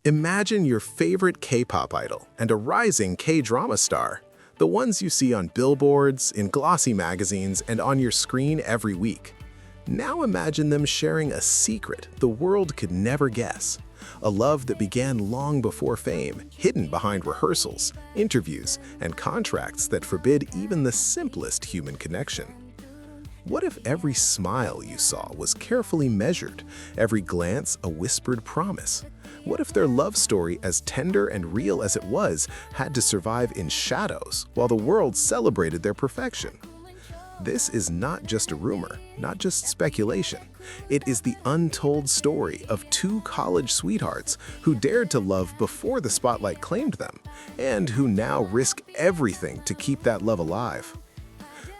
Imagine your favorite K-pop idol and a rising K-drama star, the ones you see on billboards, in glossy magazines, and on your screen every week. Now imagine them sharing a secret the world could never guess, a love that began long before fame, hidden behind rehearsals, interviews, and contracts that forbid even the simplest human connection. What if every smile you saw was carefully measured, every glance a whispered promise? What if their love story, as tender and real as it was, had to survive in shadows while the world celebrated their perfection? This is not just a rumor, not just speculation. It is the untold story of two college sweethearts who dared to love before the spotlight claimed them, and who now risk everything to keep that love alive.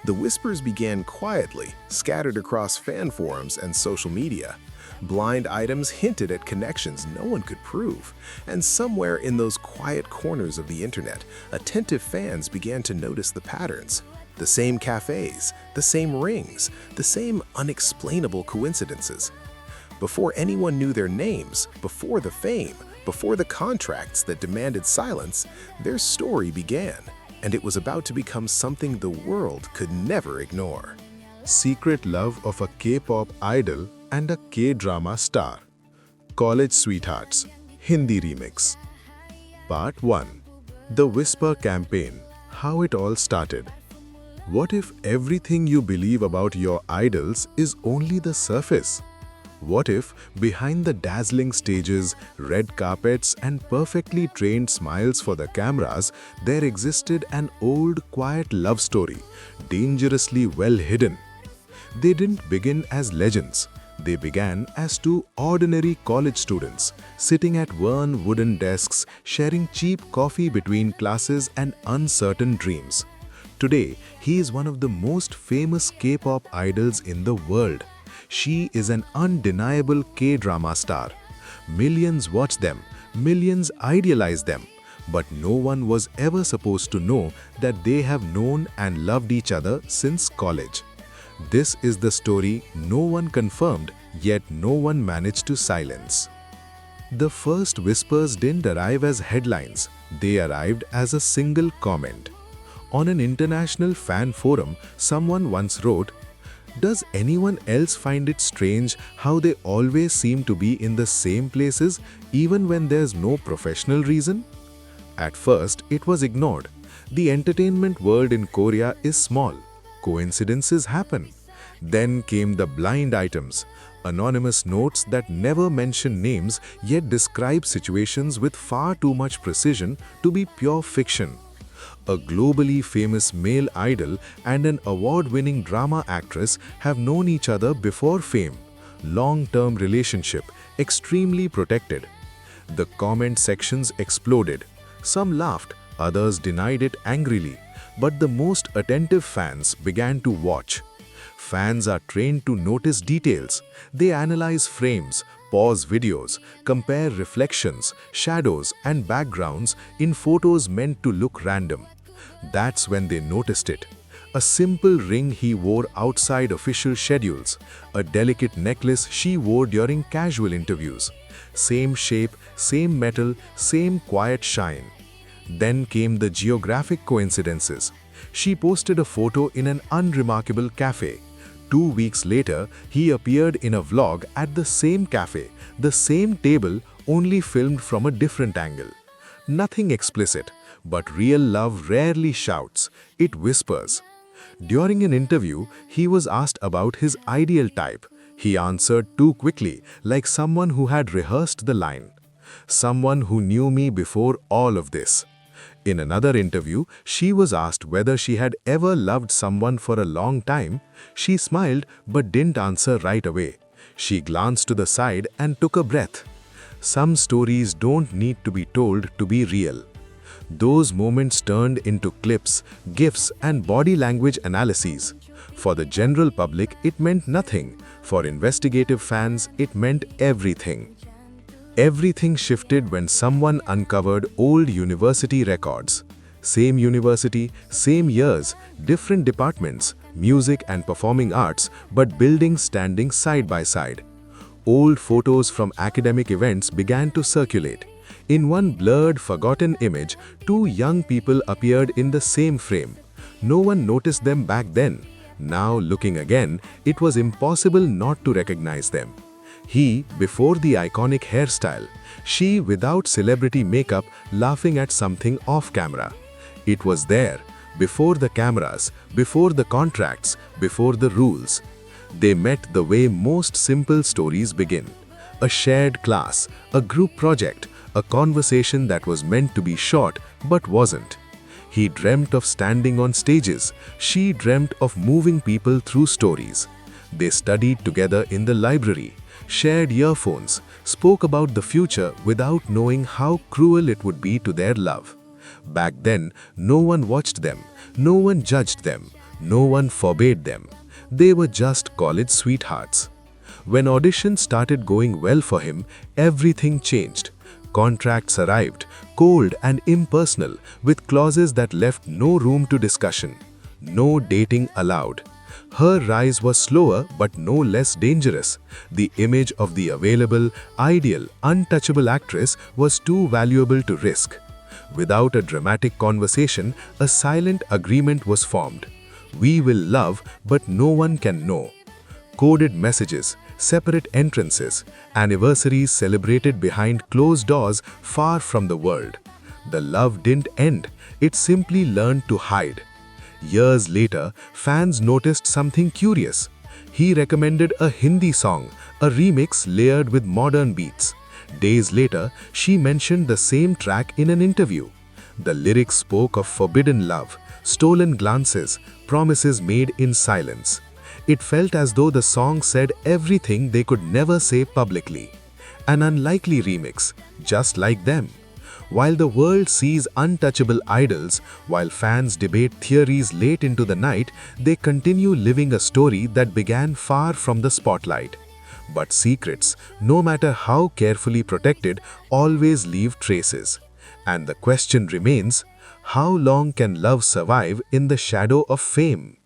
The whispers began quietly, scattered across fan forums and social media. Blind items hinted at connections no one could prove, and somewhere in those quiet corners of the internet, attentive fans began to notice the patterns. The same cafes, the same rings, the same unexplainable coincidences. Before anyone knew their names, before the fame, before the contracts that demanded silence, their story began, and it was about to become something the world could never ignore. Secret love of a K-pop idol and a K-drama star. College Sweethearts, Hindi remix. Part 1. The Whisper Campaign. How it all started. What if everything you believe about your idols is only the surface? What if, behind the dazzling stages, red carpets, and perfectly trained smiles for the cameras, there existed an old, quiet love story, dangerously well hidden? They didn't begin as legends. They began as two ordinary college students, sitting at worn wooden desks, sharing cheap coffee between classes and uncertain dreams. Today, he is one of the most famous K-pop idols in the world. She is an undeniable K-drama star. Millions watch them, millions idealize them, but no one was ever supposed to know that they have known and loved each other since college. This is the story no one confirmed, yet no one managed to silence. The first whispers didn't arrive as headlines, they arrived as a single comment. On an international fan forum, someone once wrote, "Does anyone else find it strange how they always seem to be in the same places even when there's no professional reason?" At first, it was ignored. The entertainment world in Korea is small. Coincidences happen. Then came the blind items, anonymous notes that never mention names yet describe situations with far too much precision to be pure fiction. A globally famous male idol and an award-winning drama actress have known each other before fame. Long-term relationship, extremely protected. The comment sections exploded. Some laughed, others denied it angrily. But the most attentive fans began to watch. Fans are trained to notice details. They analyze frames, pause videos, compare reflections, shadows, and backgrounds in photos meant to look random. That's when they noticed it. A simple ring he wore outside official schedules, a delicate necklace she wore during casual interviews. Same shape, same metal, same quiet shine. Then came the geographic coincidences. She posted a photo in an unremarkable cafe. 2 weeks later, he appeared in a vlog at the same cafe, the same table, only filmed from a different angle. Nothing explicit, but real love rarely shouts, it whispers. During an interview, he was asked about his ideal type. He answered too quickly, like someone who had rehearsed the line. "Someone who knew me before all of this." In another interview, she was asked whether she had ever loved someone for a long time. She smiled but didn't answer right away. She glanced to the side and took a breath. Some stories don't need to be told to be real. Those moments turned into clips, gifs, and body language analyses. For the general public, it meant nothing. For investigative fans, it meant everything. Everything shifted when someone uncovered old university records. Same university, same years, different departments, music and performing arts, but buildings standing side by side. Old photos from academic events began to circulate. In one blurred, forgotten image, two young people appeared in the same frame. No one noticed them back then. Now, looking again, it was impossible not to recognize them. He, before the iconic hairstyle, she, without celebrity makeup, laughing at something off camera. It was there, before the cameras, before the contracts, before the rules. They met the way most simple stories begin. A shared class, a group project, a conversation that was meant to be short but wasn't. He dreamt of standing on stages. She dreamt of moving people through stories. They studied together in the library, shared earphones, spoke about the future without knowing how cruel it would be to their love. Back then, no one watched them, no one judged them, no one forbade them. They were just college sweethearts. When auditions started going well for him, everything changed. Contracts arrived, cold and impersonal, with clauses that left no room to discussion. No dating allowed. Her rise was slower but no less dangerous. The image of the available, ideal, untouchable actress was too valuable to risk. Without a dramatic conversation, a silent agreement was formed. We will love, but no one can know. Coded messages, separate entrances, anniversaries celebrated behind closed doors far from the world. The love didn't end, it simply learned to hide. Years later, fans noticed something curious. He recommended a Hindi song, a remix layered with modern beats. Days later, she mentioned the same track in an interview. The lyrics spoke of forbidden love, stolen glances, promises made in silence. It felt as though the song said everything they could never say publicly. An unlikely remix, just like them. While the world sees untouchable idols, while fans debate theories late into the night, they continue living a story that began far from the spotlight. But secrets, no matter how carefully protected, always leave traces. And the question remains, how long can love survive in the shadow of fame?